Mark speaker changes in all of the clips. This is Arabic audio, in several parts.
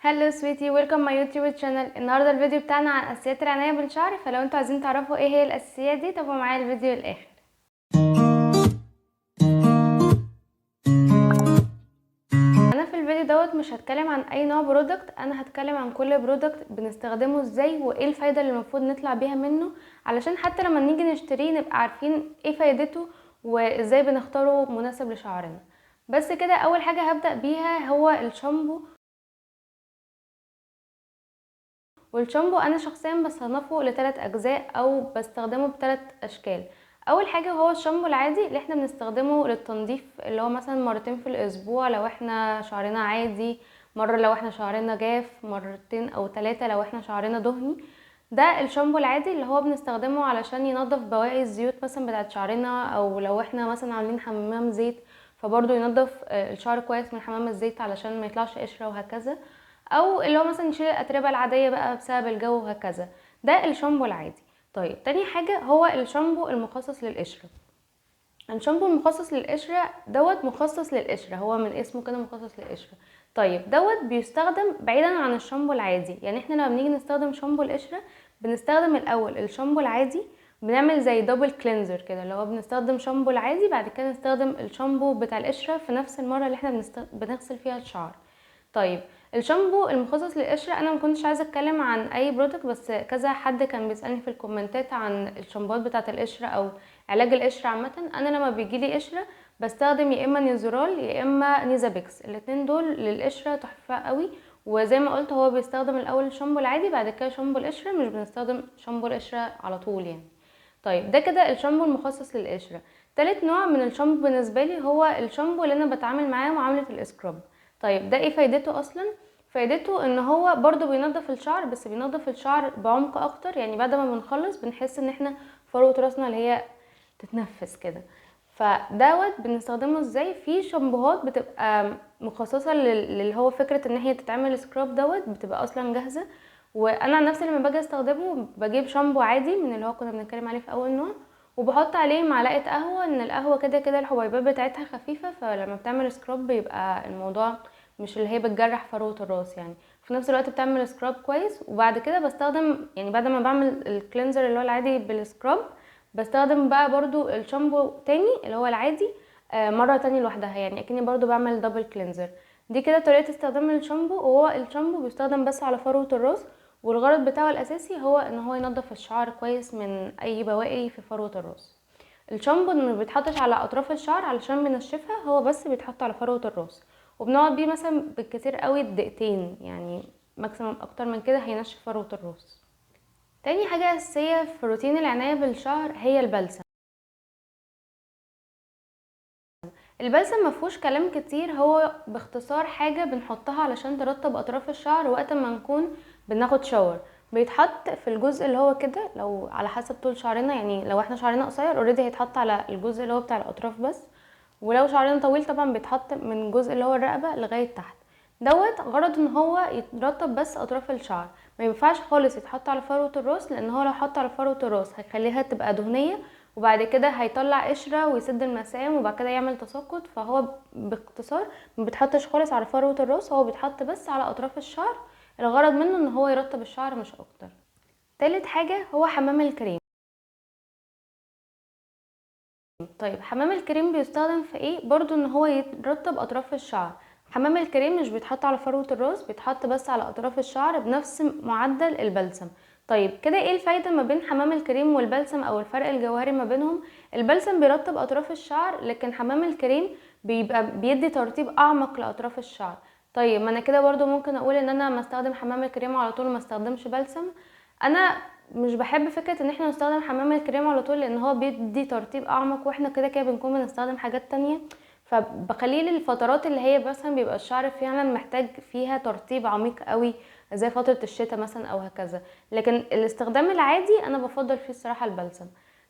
Speaker 1: هلو سويتي، ويلكم ماي يوتيوب شانل. النهارده الفيديو بتاعنا عن اساسيات العنايه بالشعر، فلو انتوا عايزين تعرفوا ايه هي الاساسيات دي تابعوا معايا الفيديو للاخر. انا في الفيديو دوت مش هتكلم عن اي نوع برودكت، انا هتكلم عن كل برودكت بنستخدمه ازاي وايه الفايده اللي المفروض نطلع بيها منه، علشان حتى لما نيجي نشتريه نبقى عارفين ايه فايدته وازاي بنختاره مناسب لشعرنا. بس كده، اول حاجه هبدا بيها هو الشامبو. والشامبو انا شخصيا بصنفه لثلاث اجزاء او بستخدمه بثلاث اشكال. اول حاجه هو الشامبو العادي اللي احنا بنستخدمه للتنظيف، اللي هو مثلا مرتين في الاسبوع لو احنا شعرنا عادي، مره لو احنا شعرنا جاف، مرتين او ثلاثه لو احنا شعرنا دهني. ده الشامبو العادي اللي هو بنستخدمه علشان ينظف بواقي الزيوت مثلا بتاعت شعرنا، او لو احنا مثلا عاملين حمام زيت فبرضه ينظف الشعر كويس من حمام الزيت علشان ما يطلعش قشره وهكذا، او اللي هو مثلا يشيل الاتربه العاديه بقى بسبب الجو وهكذا. ده الشامبو العادي. طيب، تاني حاجه هو الشامبو المخصص للقشره. الشامبو المخصص للقشره دوت مخصص للقشره، هو من اسمه كده مخصص للقشره. طيب، دوت بيستخدم بعيدا عن الشامبو العادي. يعني احنا لما بنيجي نستخدم شامبو القشره بنستخدم الاول الشامبو العادي، بنعمل زي دبل كلينزر كده، اللي هو بنستخدم شامبو العادي بعد كده نستخدم الشامبو بتاع القشره في نفس المره اللي احنا بنغسل فيها الشعر. طيب، الشامبو المخصص للقشره انا ما كنتش عايزه اتكلم عن اي برودكت، بس كذا حد كان بيسالني في الكومنتات عن الشامبوات بتاعه القشره او علاج القشره عامه. انا لما بيجيلي قشره بستخدم يا اما نيزورال يا اما نيزابيكس، الاتنين دول للقشره تحفه قوي. وزي ما قلت هو بيستخدم الاول الشامبو العادي بعد كده شامبو القشره، مش بنستخدم شامبو القشره على طول يعني. طيب، ده كده الشامبو المخصص للقشره. تالت نوع من الشامبو بالنسبه لي هو الشامبو اللي انا بتعامل معاه معامله الاسكراب. طيب، ده ايه فايدته اصلا؟ فايدته ان هو برضو بينظف الشعر، بس بينظف الشعر بعمق اكتر. يعني بعد ما بنخلص بنحس ان احنا فروة راسنا اللي هي تتنفس كده. فدوت بنستخدمه ازاي؟ في شامبوهات بتبقى مخصصه اللي هو فكره ان هي تتعمل سكراب، دوت بتبقى اصلا جاهزه. وانا عن نفسي لما باجي استخدمه بجيب شامبو عادي من اللي هو كنا بنتكلم عليه في اول نوع، وبحط عليه معلقه قهوه، ان القهوه كده كده الحبيبات بتاعتها خفيفه، فلما بتعمل سكراب بيبقى الموضوع مش اللي هي بتجرح فروه الراس يعني. في نفس الوقت بتعمل سكراب كويس. وبعد كده بستخدم، يعني بعد ما بعمل الكلينزر اللي هو العادي بالسكراب، بستخدم بقى برضو الشامبو تاني اللي هو العادي مرة تانية لوحدها، يعني اكني برضو بعمل دبل كلينزر. دي كده طريقة استخدام الشامبو. وهو الشامبو بيستخدم بس على فروة الراس، والغرض بتاعه الاساسي هو ان هو ينظف الشعر كويس من اي بواقي في فروة الراس. الشامبو ما بيتحطش على اطراف الشعر علشان بنشفها، هو بس بيتحط على فروة الراس، وبنقعد بيه مثلا بالكتير قوي دقيقتين، يعني ماكسيمم اكتر من كده هينشف فروة الراس. تاني حاجة اساسية في روتين العناية بالشعر هي البلسم. البلسم مفهوش كلام كتير، هو باختصار حاجة بنحطها علشان ترطب اطراف الشعر وقت ما نكون بناخد شاور. بيتحط في الجزء اللي هو كده، لو على حسب طول شعرنا، يعني لو احنا شعرنا قصير اوريدي هيتحط على الجزء اللي هو بتاع الاطراف بس، ولو شعرنا طويل طبعا بيتحط من الجزء اللي هو الرقبة لغاية تحت. دوت غرض ان هو يترطب بس اطراف الشعر. ما ينفعش خالص يتحط على فروة الراس، لان هو لو حط على فروة الراس هيخليها تبقى دهنية، وبعد كده هيطلع قشرة ويسد المسام وبعد كده يعمل تساقط. فهو باختصار ما بيتحطش خالص على فروة الراس، هو بيتحط بس على اطراف الشعر. الغرض منه ان هو يرطب الشعر مش اكتر. تالت حاجة هو حمام الكريم. طيب، حمام الكريم بيستخدم في ايه؟ برضو ان هو يرطب اطراف الشعر. حمام الكريم مش بيتحط على فروة الراس، بيتحط بس على اطراف الشعر بنفس معدل البلسم. طيب، كده ايه الفايدة ما بين حمام الكريم والبلسم او الفرق الجوهري ما بينهم؟ البلسم بيرطب اطراف الشعر، لكن حمام الكريم بيبقى بيدي ترطيب اعمق لاطراف الشعر. طيب، ما انا كده برضو ممكن اقول ان انا ما استخدم حمام الكريم على طول ما استخدمش بلسم. انا مش بحب فكرة ان احنا نستخدم حمام الكريم على طول، لان هو بيدي ترطيب اعمق واحنا كده كده بنكون بنستخدم حاجات تانية. فبخليه للفترات اللي هي مثلا بيبقى الشعر فعلا محتاج فيها ترطيب عميق قوي، زي فترة الشتاء مثلا او هكذا. لكن الاستخدام العادي انا بفضل فيه الصراحة البلسم.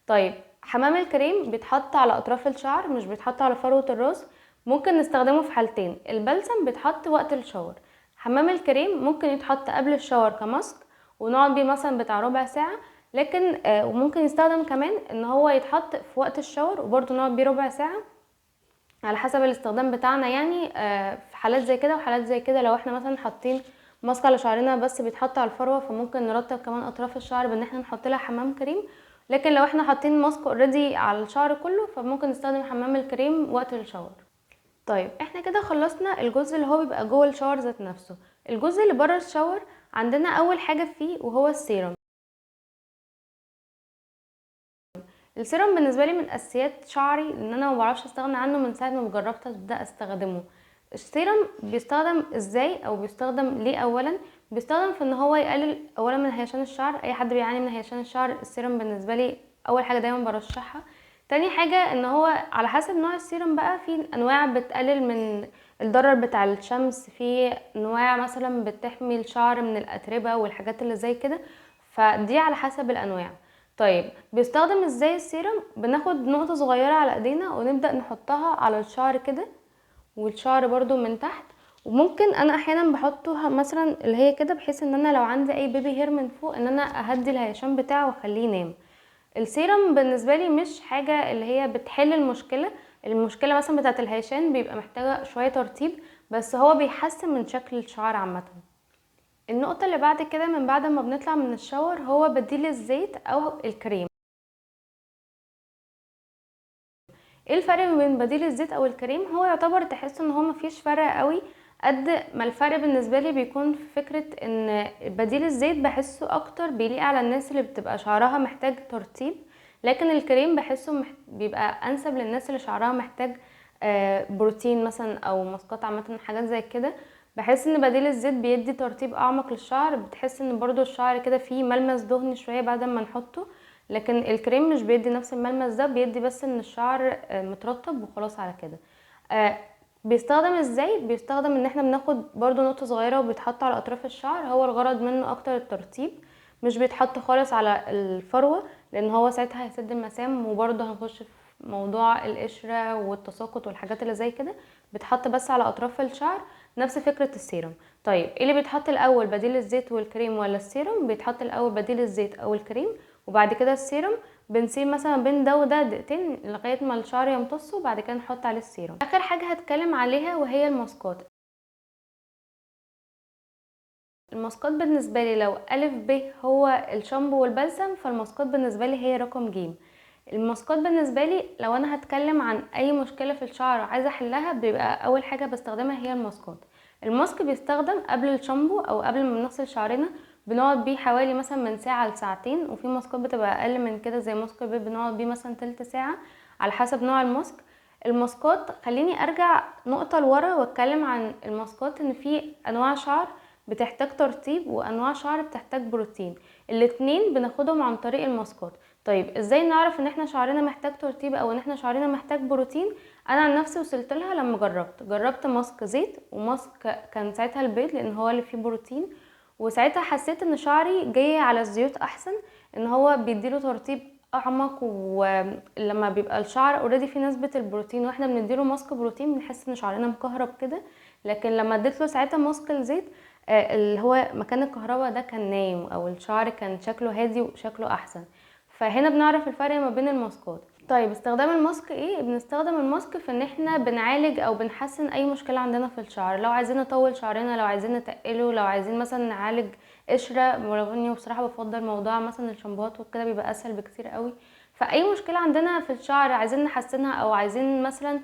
Speaker 1: طيب، حمام الكريم بيتحط على اطراف الشعر مش بيتحط على فروة الراس. ممكن نستخدمه في حالتين: البلسم بيتحط وقت الشاور، حمام الكريم ممكن يتحط قبل الشاور كماسك ونقعد بيه مثلا بتاع ربع ساعة. لكن وممكن يستخدم كمان ان هو يتحط في وقت الشاور وبرضه نقعد بيه ربع ساعة، على حسب الاستخدام بتاعنا يعني. في حالات زي كده وحالات زي كده، لو احنا مثلا حاطين ماسك على شعرنا بس بيتحط على الفروه، فممكن نرطب كمان اطراف الشعر بان احنا نحط لها حمام كريم. لكن لو احنا حاطين ماسك اوريدي على الشعر كله فممكن نستخدم حمام الكريم وقت الشاور. طيب احنا كده خلصنا الجزء اللي هو بيبقى جوه الشاور ذات نفسه. الجزء اللي بره الشاور عندنا اول حاجه فيه وهو السيرم. السيرم بالنسبه لي من اساسيات شعري، لان انا ما بعرفش استغنى عنه من ساعه ما جربت ابدا استخدمه. السيرم بيستخدم ازاي او بيستخدم ليه؟ اولا بيستخدم في ان هو يقلل اولا من هيشان الشعر. اي حد بيعاني من هيشان الشعر السيرم بالنسبه لي اول حاجه دايما برشحها. تاني حاجه ان هو على حسب نوع السيرم بقى، في انواع بتقلل من الضرر بتاع الشمس، في انواع مثلا بتحمي الشعر من الاتربه والحاجات اللي زي كده، فدي على حسب الانواع. طيب بيستخدم ازاي السيرم؟ بناخد نقطة صغيرة على ايدينا ونبدأ نحطها على الشعر كده، والشعر برضو من تحت. وممكن انا احيانا بحطها مثلا اللي هي كده، بحيث ان انا لو عندي اي بيبي هير من فوق ان انا اهدي الهيشان بتاعه واخليه ينام. السيرم بالنسبة لي مش حاجة اللي هي بتحل المشكلة مثلا بتاعة الهيشان، بيبقى محتاجة شوية ترطيب، بس هو بيحسن من شكل الشعر عامة. النقطة اللي بعد كده من بعد ما بنطلع من الشاور هو بديل الزيت او الكريم. ايه الفرق ما بين بديل الزيت او الكريم؟ هو يعتبر تحس ان هو مفيش فرق قوي، قد ما الفرق بالنسبه لي بيكون في فكره ان بديل الزيت بحسه اكتر بيليق على الناس اللي بتبقى شعرها محتاج ترطيب، لكن الكريم بحسه بيبقى انسب للناس اللي شعرها محتاج بروتين مثلا او ماسكات عامه حاجات زي كده. بحس ان بديل الزيت بيدي ترطيب اعمق للشعر، بتحس ان برضو الشعر كده فيه ملمس دهني شويه بعد ما نحطه، لكن الكريم مش بيدي نفس الملمس ده، بيدي بس ان الشعر مترطب وخلاص على كده. آه، بيستخدم ازاي؟ بيستخدم ان احنا بناخد برضو نقطة صغيرة وبيتحط على اطراف الشعر، هو الغرض منه اكتر الترطيب، مش بيتحط خالص على الفروة لان هو ساعتها هيسد المسام، وبرضو هنخش في موضوع القشرة والتساقط والحاجات اللي زي كده. بيتحط بس على اطراف الشعر، نفس فكرة السيرم. طيب ايه اللي بيتحط الاول، بديل الزيت والكريم ولا السيرم؟ بيتحط الاول بديل الزيت او الكريم وبعد كده السيرم. بنسيب مثلا بين ده وده دقيقتين لغايه ما الشعر يمتص، وبعد كده نحط عليه السيرم. اخر حاجه هتكلم عليها وهي الماسكات. الماسكات بالنسبه لي لو الف ب هو الشامبو والبلسم، فالماسكات بالنسبه لي هي رقم ج. الماسكات بالنسبه لي لو انا هتكلم عن اي مشكله في الشعر عايزه احلها، بيبقى اول حاجه بستخدمها هي الماسكات. الماسك بيستخدم قبل الشامبو او قبل ما نغسل شعرنا، بنقعد بيه حوالي مثلا من ساعه لساعتين، وفي ماسكات بتبقى اقل من كده زي ماسك البيض بنقعد بيه مثلا تلت ساعه على حسب نوع الماسك. الماسكات خليني ارجع نقطه لورا واتكلم عن الماسكات، ان في انواع شعر بتحتاج ترطيب وانواع شعر بتحتاج بروتين، الاتنين بناخدهم عن طريق الماسكات. طيب ازاي نعرف ان احنا شعرنا محتاج ترطيب او ان احنا شعرنا محتاج بروتين؟ انا عن نفسي وصلت لها لما جربت ماسك زيت وماسك كان ساعتها البيض لان هو اللي فيه بروتين، وساعتها حسيت ان شعري جاي على الزيوت احسن، ان هو بيديله ترطيب اعمق، ولما بيبقى الشعر اوريدي فيه نسبة البروتين واحنا بنديله ماسك بروتين بنحس ان شعرنا مكهرب كده. لكن لما اديت له ساعتها ماسك الزيت اللي هو مكان الكهرباء ده كان نايم، او الشعر كان شكله هادي وشكله احسن. فهنا بنعرف الفرق ما بين الماسكات. طيب استخدام الماسك ايه؟ بنستخدم الماسك في ان احنا بنعالج او بنحسن اي مشكله عندنا في الشعر، لو عايزين نطول شعرنا، لو عايزين نتقله، لو عايزين مثلا نعالج قشره، ولو اني بصراحه بفضل موضوع مثلا الشامبوهات وكده بيبقى اسهل بكتير قوي. فاي مشكله عندنا في الشعر عايزين نحسنها او عايزين مثلا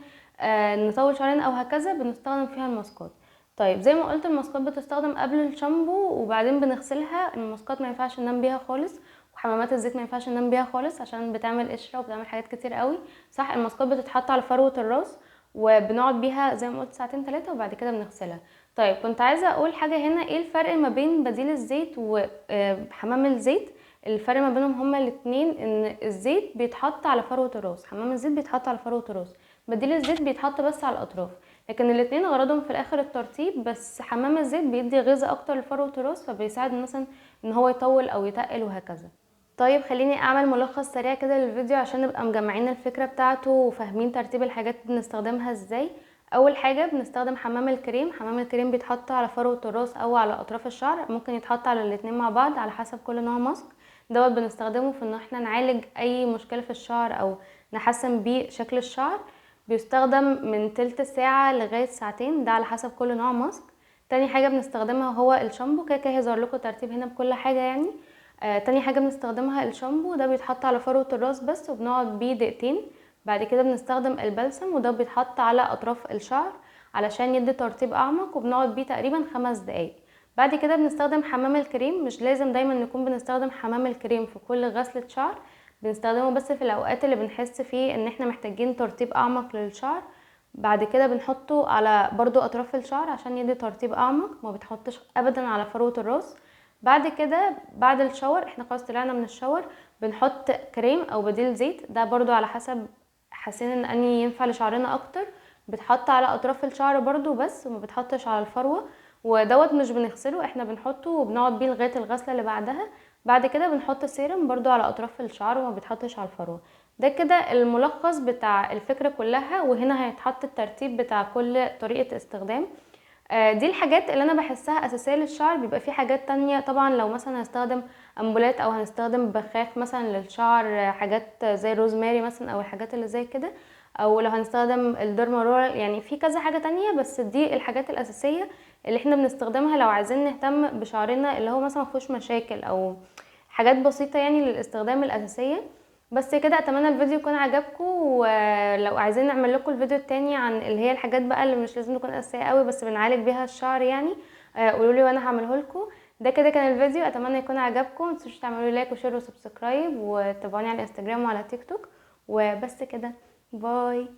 Speaker 1: نطول شعرنا او هكذا، بنستخدم فيها الماسكات. طيب زي ما قلت الماسكات بتستخدم قبل الشامبو وبعدين بنغسلها. الماسكات ما ينفعش ننام بيها خالص، وحمامات الزيت ما ينفعش ننام بيها خالص عشان بتعمل قشره وبتعمل حاجات كتير قوي. صح، الماسكات بتتحط على فروه الراس وبنقعد بيها زي ما قلت ساعتين 3 وبعد كده بنغسلها. طيب كنت عايزه اقول حاجه هنا، ايه الفرق ما بين بديل الزيت وحمام الزيت؟ الفرق ما بينهم هما الاتنين ان الزيت بيتحط على فروه الراس، حمام الزيت بيتحط على فروه الراس، بديل الزيت بيتحط بس على الاطراف. لكن الاتنين غرضهم في الاخر الترطيب، بس حمام الزيت بيدي غذاء اكتر لفروه الراس فبيساعد مثلا ان هو يطول او يتقل وهكذا. طيب خليني اعمل ملخص سريع كده للفيديو عشان نبقى مجمعين الفكرة بتاعته وفاهمين ترتيب الحاجات بنستخدمها ازاي. اول حاجة بنستخدم حمام الكريم. حمام الكريم بيتحط على فروة الراس او على اطراف الشعر، ممكن يتحط على الاتنين مع بعض على حسب كل نوع ماسك. دوت بنستخدمه في ان احنا نعالج اي مشكلة في الشعر او نحسن بيه شكل الشعر. بيستخدم من تلت ساعة لغاية ساعتين، ده على حسب كل نوع ماسك. تاني حاجة بنستخدمها هو الشامبو. كده كده هيظهر لكم ترتيب هنا بكل حاجة يعني. تاني حاجة بنستخدمها الشامبو، ده بيتحط على فروة الراس بس وبنقعد بيه دقيقتين. بعد كده بنستخدم البلسم، وده بيتحط على اطراف الشعر علشان يدي ترطيب اعمق، وبنقعد بيه تقريبا 5 دقايق. بعد كده بنستخدم حمام الكريم. مش لازم دايما نكون بنستخدم حمام الكريم في كل غسلة شعر، بنستخدمه بس في الاوقات اللي بنحس فيه ان احنا محتاجين ترطيب اعمق للشعر. بعد كده بنحطه على برضو اطراف الشعر عشان يدي ترطيب اعمق، ما بتحطش ابدا على فروة الراس. بعد كده بعد الشاور، احنا خلاص طلعنا من الشاور، بنحط كريم او بديل زيت، ده برضو على حسب حاسين ان اني ينفع لشعرنا اكتر. بتحط على اطراف الشعر برضو بس، وما بتحطش على الفروة. ودوت مش بنغسله، احنا بنحطه وبنقعد بيه لغاية الغسلة اللي بعدها. بعد كده بنحط سيرم برضو على اطراف الشعر وما بتحطش على الفروة. ده كده الملخص بتاع الفكرة كلها، وهنا هيتحط الترتيب بتاع كل طريقة استخدام. دي الحاجات اللي انا بحسها اساسيه للشعر. بيبقى في حاجات تانية طبعا، لو مثلا هنستخدم امبولات او هنستخدم بخاخ مثلا للشعر، حاجات زي روزماري مثلا او الحاجات اللي زي كده، او لو هنستخدم الديرمارول، يعني في كذا حاجه تانية. بس دي الحاجات الاساسيه اللي احنا بنستخدمها لو عايزين نهتم بشعرنا اللي هو مثلا مفيهوش مشاكل، او حاجات بسيطه يعني للاستخدام الاساسيه. بس كده اتمنى الفيديو يكون عجبكم، ولو عايزين نعمل لكم الفيديو التاني عن اللي هي الحاجات بقى اللي مش لازم تكون اساسيه قوي بس بنعالج بيها الشعر يعني، قولوا لي وانا هعمله لكم. ده كده كان الفيديو، اتمنى يكون عجبكم. متنسوش تعملوا لايك وشير وسبسكرايب، وتابعوني على الانستجرام وعلى تيك توك. وبس كده، باي.